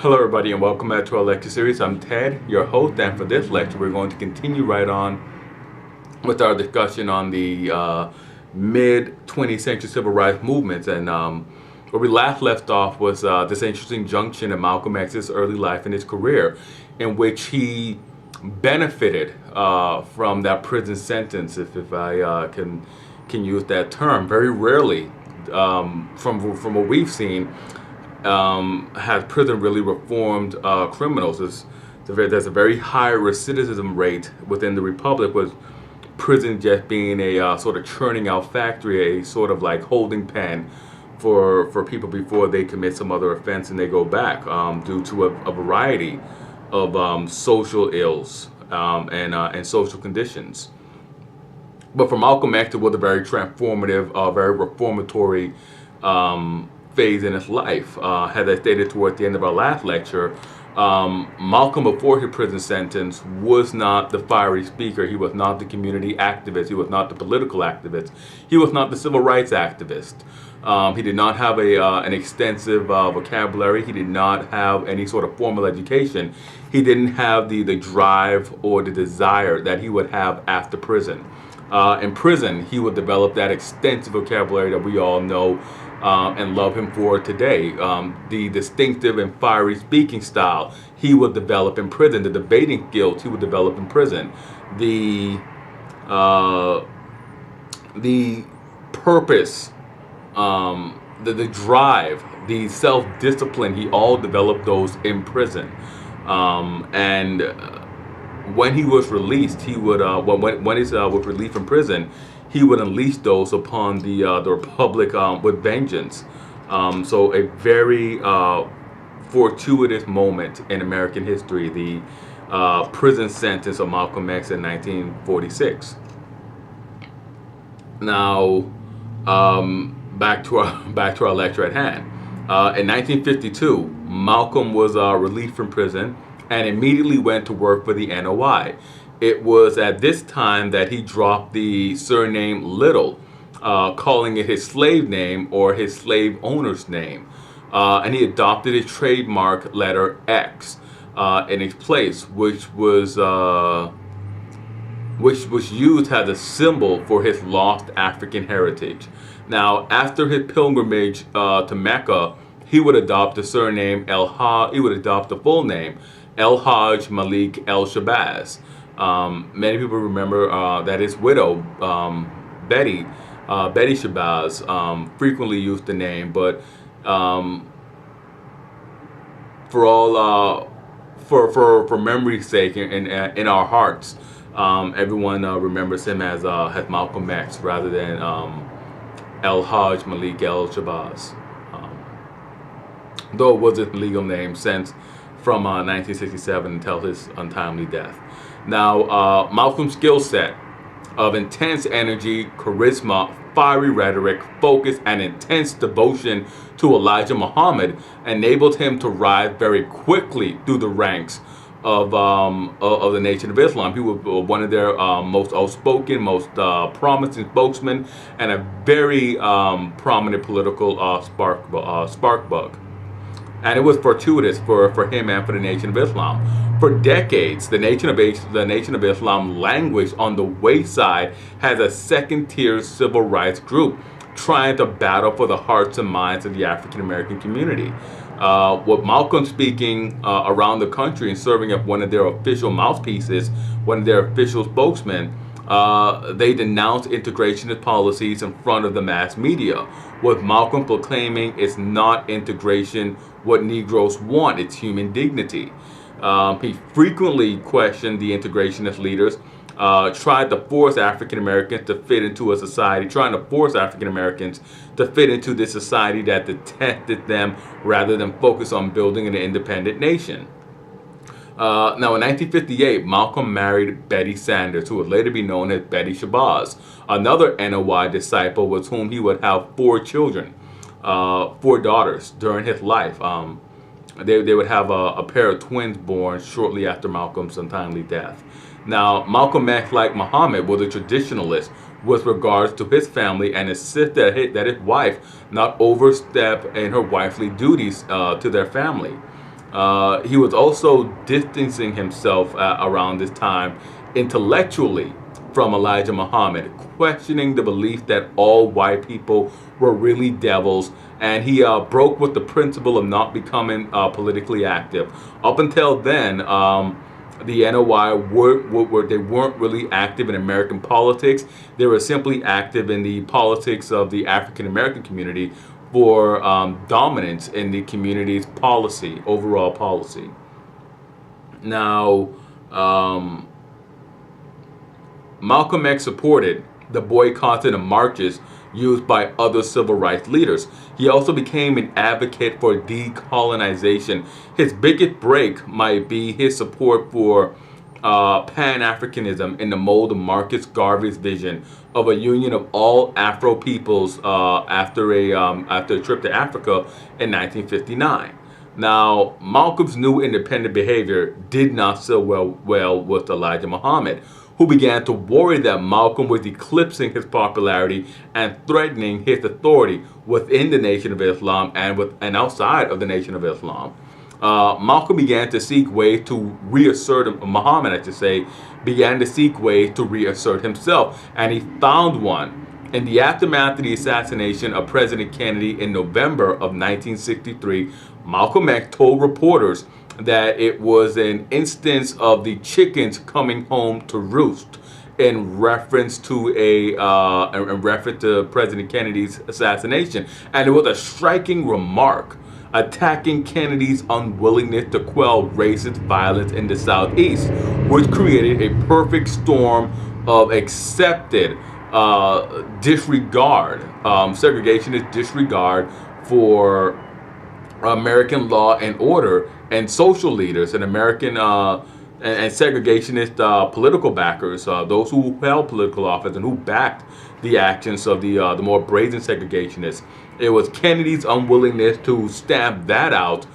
Hello everybody and welcome back to our lecture series. I'm Ted, your host, and for this lecture we're going to continue right on with our discussion on the mid-20th century civil rights movements. And where we last left off was this interesting junction in Malcolm X's early life and his career, in which he benefited from that prison sentence, if I can use that term. Very rarely, from what we've seen, has prison really reformed criminals. There's a very high recidivism rate within the republic, with prison just being a sort of churning out factory, a sort of like holding pen for people before they commit some other offense and they go back, due to a variety of social ills and social conditions. But for Malcolm X, it was a very transformative, very reformatory phase in his life. As I stated toward the end of our last lecture, Malcolm, before his prison sentence, was not the fiery speaker. He was not the community activist. He was not the political activist. He was not the civil rights activist. He did not have an extensive vocabulary. He did not have any sort of formal education. He didn't have the drive or the desire that he would have after prison. In prison, he would develop that extensive vocabulary that we all know and love him for today. The distinctive and fiery speaking style he would develop in prison. The debating skills he would develop in prison. The purpose, the drive, the self-discipline, he all developed those in prison. And when he was released, he would when he was released from prison, he would unleash those upon the republic with vengeance. So a very fortuitous moment in American history, the prison sentence of Malcolm X in 1946. Now, back to our lecture at hand. In 1952, Malcolm was released from prison and immediately went to work for the NOI. It was at this time that he dropped the surname Little, calling it his slave name or his slave owner's name. And he adopted his trademark letter X in its place, which was used as a symbol for his lost African heritage. Now, after his pilgrimage to Mecca, he would adopt the surname he would adopt the full name El-Hajj Malik El-Shabazz. Many people remember that his widow, Betty Shabazz, frequently used the name, but for memory's sake, in our hearts, everyone remembers him as Malcolm X rather than El-Hajj Malik El-Shabazz. Though it was his legal name since from 1967 until his untimely death. Now, Malcolm's skill set of intense energy, charisma, fiery rhetoric, focus, and intense devotion to Elijah Muhammad enabled him to rise very quickly through the ranks of the Nation of Islam. He was one of their most outspoken, most promising spokesmen, and a very prominent political spark plug. And it was fortuitous for him and for the Nation of Islam. For decades, the Nation of Islam languished on the wayside as a second-tier civil rights group trying to battle for the hearts and minds of the African American community. With Malcolm speaking around the country and serving as one of their official mouthpieces, one of their official spokesmen, they denounced integrationist policies in front of the mass media, with Malcolm proclaiming it's not integration what Negroes want, it's human dignity. He frequently questioned the integrationist leaders, tried to force African Americans to fit into a society, trying to force African Americans to fit into this society that detested them rather than focus on building an independent nation. Now, in 1958, Malcolm married Betty Sanders, who would later be known as Betty Shabazz, another NOI disciple with whom he would have 4 children, 4 daughters during his life. They would have a pair of twins born shortly after Malcolm's untimely death. Now, Malcolm X, like Muhammad, was a traditionalist with regards to his family and insisted that his wife not overstep in her wifely duties to their family. He was also distancing himself around this time intellectually from Elijah Muhammad, questioning the belief that all white people were really devils, and he broke with the principle of not becoming politically active. Up until then, the NOI they weren't really active in American politics. They were simply active in the politics of the African American community for dominance in the community's policy, overall policy. Now, Malcolm X supported the boycotting of marches used by other civil rights leaders. He also became an advocate for decolonization. His biggest break might be his support for Pan-Africanism in the mold of Marcus Garvey's vision of a union of all Afro peoples after a trip to Africa in 1959. Now, Malcolm's new independent behavior did not sit well with Elijah Muhammad, who began to worry that Malcolm was eclipsing his popularity and threatening his authority within the Nation of Islam and outside of the Nation of Islam. Malcolm began to seek ways to reassert, Muhammad, I should say, began to seek ways to reassert himself, and he found one. In the aftermath of the assassination of President Kennedy in November of 1963, Malcolm X told reporters that it was an instance of the chickens coming home to roost, in reference to President Kennedy's assassination, and it was a striking remark, attacking Kennedy's unwillingness to quell racist violence in the Southeast, which created a perfect storm of accepted disregard, segregationist disregard for American law and order and social leaders and American and segregationist political backers, those who held political office and who backed the actions of the more brazen segregationists. It was Kennedy's unwillingness to stamp that out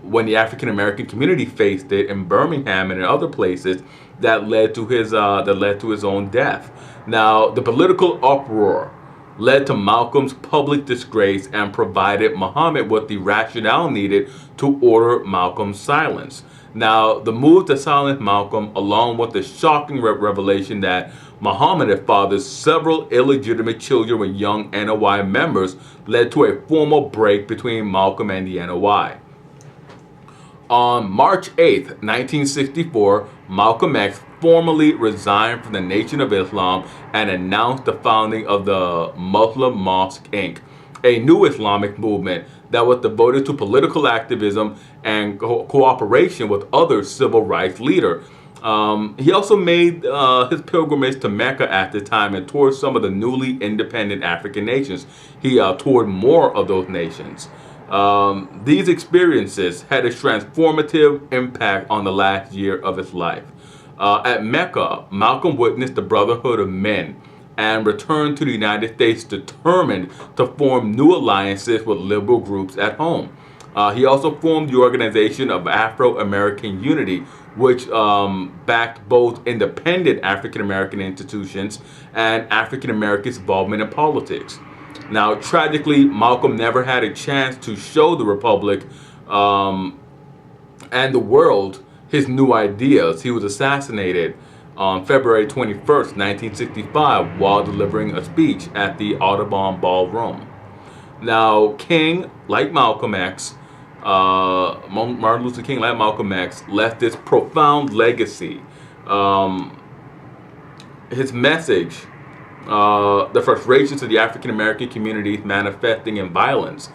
when the African American community faced it in Birmingham and in other places that led to his own death. Now, the political uproar led to Malcolm's public disgrace and provided Muhammad with the rationale needed to order Malcolm's silence. Now, the move to silence Malcolm, along with the shocking revelation that Muhammad had fathered several illegitimate children with young NOI members, led to a formal break between Malcolm and the NOI. On March 8, 1964, Malcolm X formally resigned from the Nation of Islam and announced the founding of the Muslim Mosque, Inc., a new Islamic movement that was devoted to political activism and cooperation with other civil rights leaders. He also made his pilgrimage to Mecca at the time and toured some of the newly independent African nations. He toured more of those nations. These experiences had a transformative impact on the last year of his life. At Mecca, Malcolm witnessed the brotherhood of men and returned to the United States determined to form new alliances with liberal groups at home. He also formed the Organization of Afro-American Unity, which backed both independent African-American institutions and African-Americans' involvement in politics. Now, tragically, Malcolm never had a chance to show the Republic and the world his new ideas. He was assassinated on February 21st, 1965, while delivering a speech at the Audubon Ballroom. Now, King, like Malcolm X, Martin Luther King, like Malcolm X, left this profound legacy. His message, the frustrations of the African American community manifesting in violence,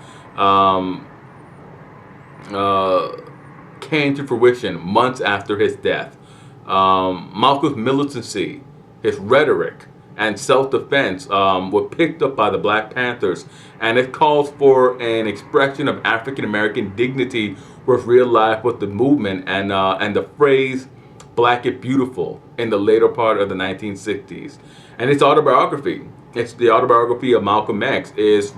came to fruition months after his death. Malcolm's militancy, his rhetoric, and self-defense were picked up by the Black Panthers, and it calls for an expression of African American dignity was realized with the movement and the phrase "Black is beautiful" in the later part of the 1960s. And its autobiography, it's the autobiography of Malcolm X, is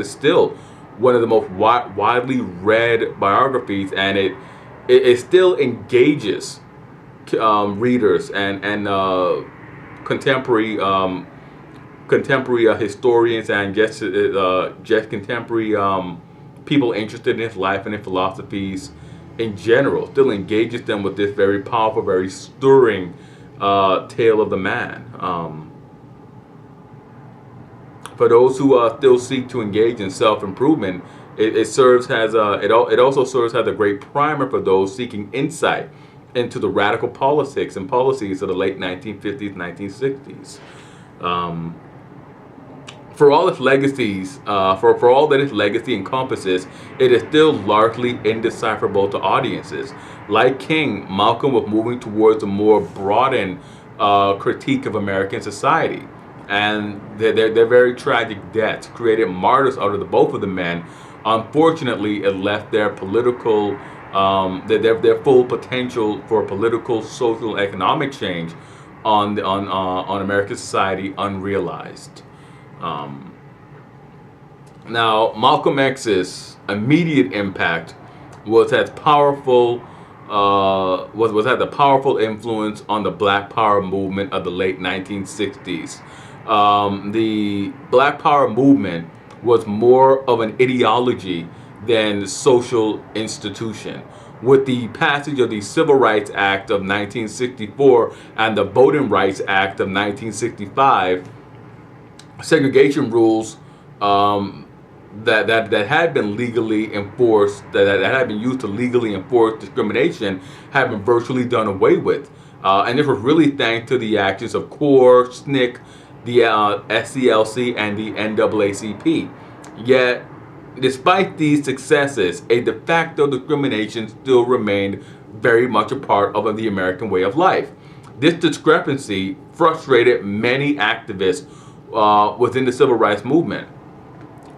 still one of the most widely read biographies, and it still engages readers and contemporary historians and just contemporary people interested in his life and his philosophies in general, still engages them with this very powerful, very stirring tale of the man. For those who still seek to engage in self-improvement, it serves as it also serves as a great primer for those seeking insight into the radical politics and policies of the late 1950s, 1960s. For all its legacies, for all that its legacy encompasses, it is still largely indecipherable to audiences. Like King, Malcolm was moving towards a more broadened critique of American society, and their very tragic deaths created martyrs out of both of the men. Unfortunately, it left their political, their full potential for political, social, economic change on American society unrealized. Now, Malcolm X's immediate impact was as powerful, was had a powerful influence on the Black Power movement of the late 1960s. The Black Power movement was more of an ideology than social institution. With the passage of the Civil Rights Act of 1964 and the Voting Rights Act of 1965, segregation rules that had been legally enforced, that had been used to legally enforce discrimination, have been virtually done away with. And this was really thanks to the actions of CORE, SNCC, the SCLC, and the NAACP. Yet, despite these successes, a de facto discrimination still remained very much a part of the American way of life. This discrepancy frustrated many activists within the civil rights movement,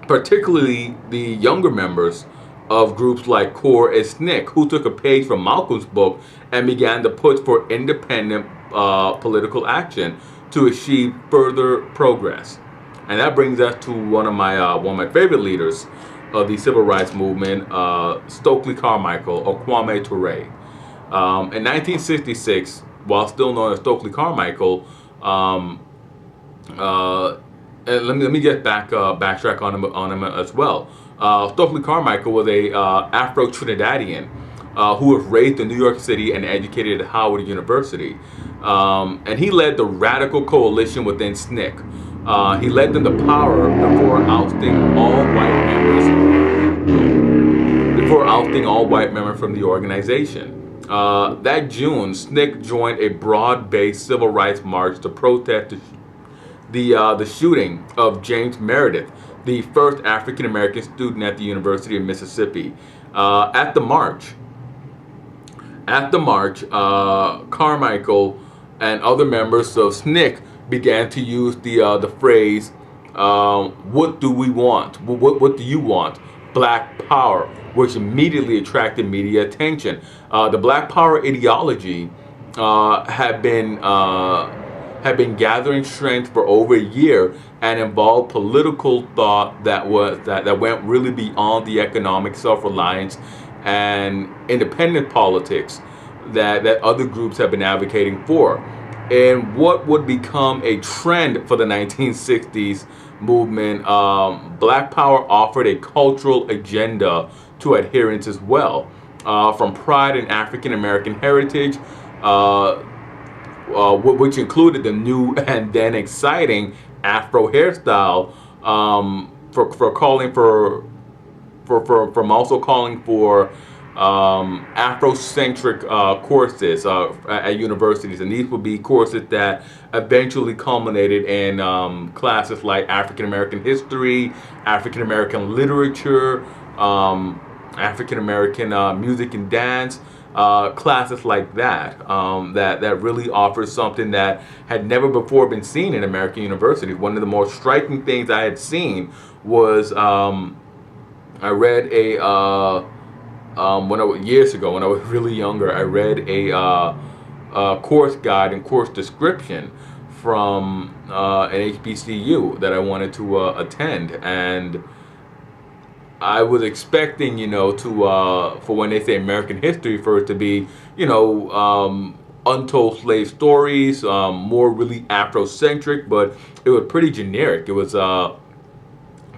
particularly the younger members of groups like CORE and SNCC, who took a page from Malcolm's book and began to push for independent political action to achieve further progress. And that brings us to one of my favorite leaders of the civil rights movement, Stokely Carmichael, or Kwame Ture. In 1966, while still known as Stokely Carmichael, and let me get backtrack on him as well. Stokely Carmichael was a Afro-Trinidadian who was raised in New York City and educated at Howard University. And he led the radical coalition within SNCC. He led them to power before ousting all white members from the organization. That June, SNCC joined a broad-based civil rights march to protest the shooting of James Meredith, the first African-American student at the University of Mississippi. At the march, Carmichael and other members of SNCC began to use the phrase, "What do we want? What do you want? Black Power," which immediately attracted media attention. The Black Power ideology had been gathering strength for over a year and involved political thought that went really beyond the economic self-reliance and independent politics that other groups have been advocating for. And what would become a trend for the 1960s movement, Black Power offered a cultural agenda to adherents as well, from pride in African American heritage, which included the new and then exciting Afro hairstyle, from also calling for Afrocentric courses at universities, and these would be courses that eventually culminated in classes like African American history, African American literature, African American music and dance. Classes like that, that really offers something that had never before been seen in American universities. One of the more striking things I had seen was I read years ago when I was really younger. I read a course guide and course description from an HBCU that I wanted to attend, and I was expecting, for when they say American history, for it to be, untold slave stories, more really Afrocentric, but it was pretty generic. It was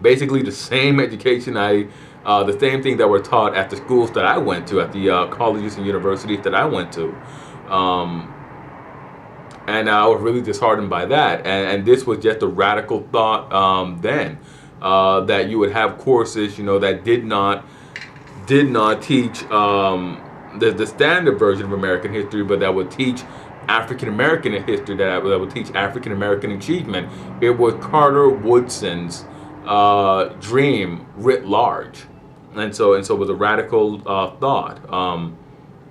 basically the same education I The same thing that were taught at the schools that I went to, at the colleges and universities that I went to. And I was really disheartened by that. And this was just a radical thought then, that you would have courses, that did not teach the standard version of American history, but that would teach African American history, that would teach African American achievement. It was Carter Woodson's dream writ large, and so it was a radical thought.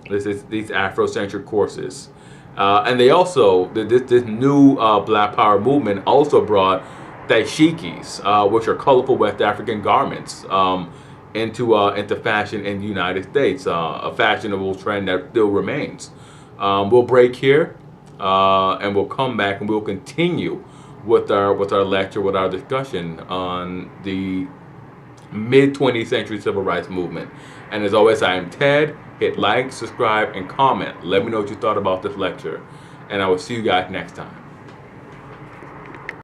These Afrocentric courses, and they also this new Black Power movement also brought dashikis, which are colorful West African garments, into fashion in the United States, a fashionable trend that still remains. We'll break here, and we'll come back and we'll continue with our lecture, with our discussion on the mid-20th century civil rights movement. And as always, I am Ted. Hit like, subscribe, and comment. Let me know what you thought about this lecture, and I will see you guys next time.